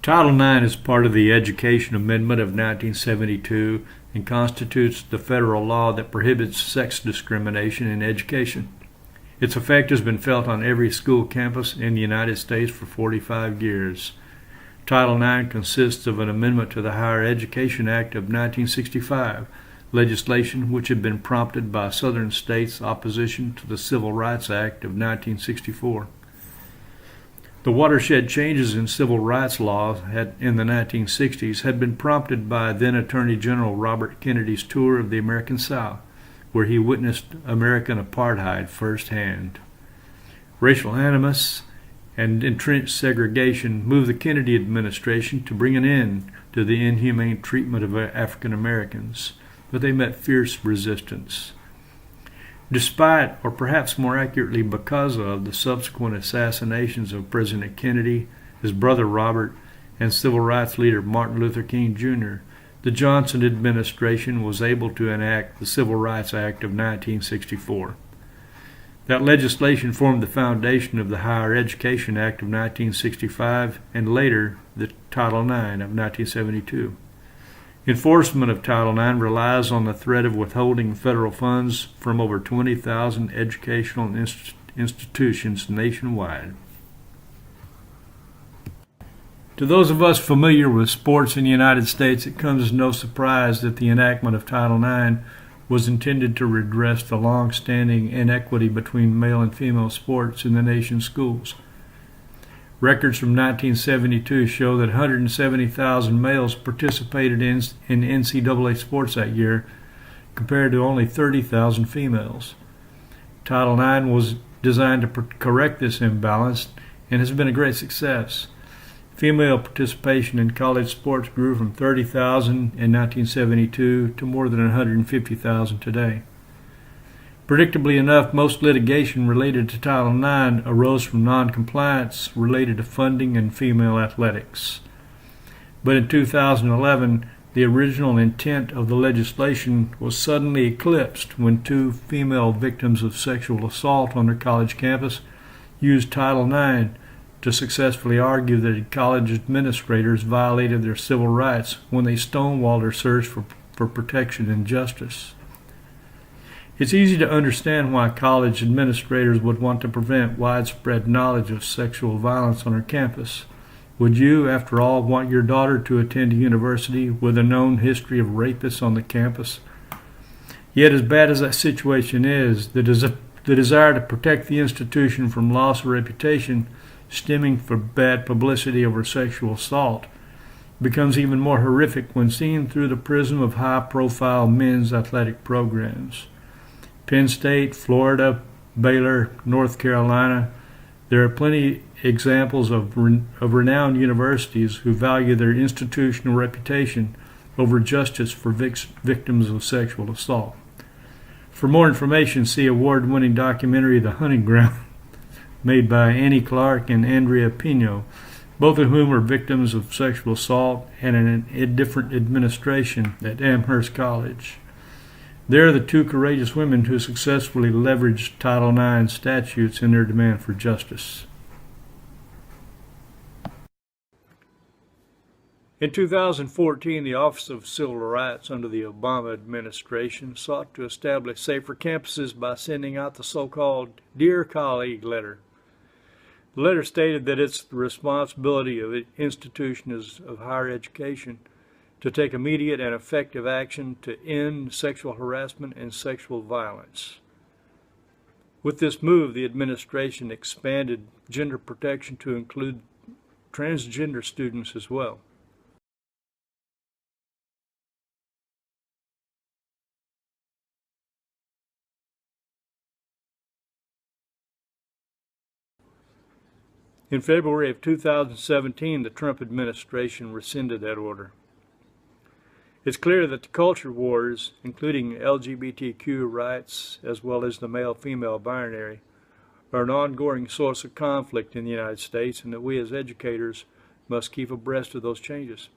Title IX is part of the Education Amendment of 1972 and constitutes the federal law that prohibits sex discrimination in education. Its effect has been felt on every school campus in the United States for 45 years. Title IX consists of an amendment to the Higher Education Act of 1965, legislation which had been prompted by Southern states' opposition to the Civil Rights Act of 1964. The watershed changes in civil rights law in the 1960s had been prompted by then Attorney General Robert Kennedy's tour of the American South, where he witnessed American apartheid firsthand. Racial animus and entrenched segregation moved the Kennedy administration to bring an end to the inhumane treatment of African Americans, but they met fierce resistance. Despite, or perhaps more accurately because of, the subsequent assassinations of President Kennedy, his brother Robert, and civil rights leader Martin Luther King Jr., the Johnson administration was able to enact the Civil Rights Act of 1964. That legislation formed the foundation of the Higher Education Act of 1965 and later the Title IX of 1972. Enforcement of Title IX relies on the threat of withholding federal funds from over 20,000 educational institutions nationwide. To those of us familiar with sports in the United States, it comes as no surprise that the enactment of Title IX was intended to redress the long-standing inequity between male and female sports in the nation's schools. Records from 1972 show that 170,000 males participated in NCAA sports that year, compared to only 30,000 females. Title IX was designed to correct this imbalance and has been a great success. Female participation in college sports grew from 30,000 in 1972 to more than 150,000 today. Predictably enough, most litigation related to Title IX arose from noncompliance related to funding and female athletics. But in 2011, the original intent of the legislation was suddenly eclipsed when two female victims of sexual assault on their college campus used Title IX to successfully argue that college administrators violated their civil rights when they stonewalled their search for protection and justice. It's easy to understand why college administrators would want to prevent widespread knowledge of sexual violence on their campus. Would you, after all, want your daughter to attend a university with a known history of rapists on the campus? Yet, as bad as that situation is, the desire to protect the institution from loss of reputation stemming from bad publicity over sexual assault becomes even more horrific when seen through the prism of high-profile men's athletic programs. Penn State, Florida, Baylor, North Carolina, there are plenty examples of renowned universities who value their institutional reputation over justice for victims of sexual assault. For more information, see award-winning documentary The Hunting Ground, made by Annie Clark and Andrea Pino, both of whom are victims of sexual assault and in a different administration at Amherst College. They're the two courageous women who successfully leveraged Title IX statutes in their demand for justice. In 2014, the Office of Civil Rights under the Obama administration sought to establish safer campuses by sending out the so-called Dear Colleague letter. The letter stated that it's the responsibility of institutions of higher education to take immediate and effective action to end sexual harassment and sexual violence. With this move, the administration expanded gender protection to include transgender students as well. In February of 2017, the Trump administration rescinded that order. It's clear that the culture wars, including LGBTQ rights as well as the male-female binary, are an ongoing source of conflict in the United States, and that we as educators must keep abreast of those changes.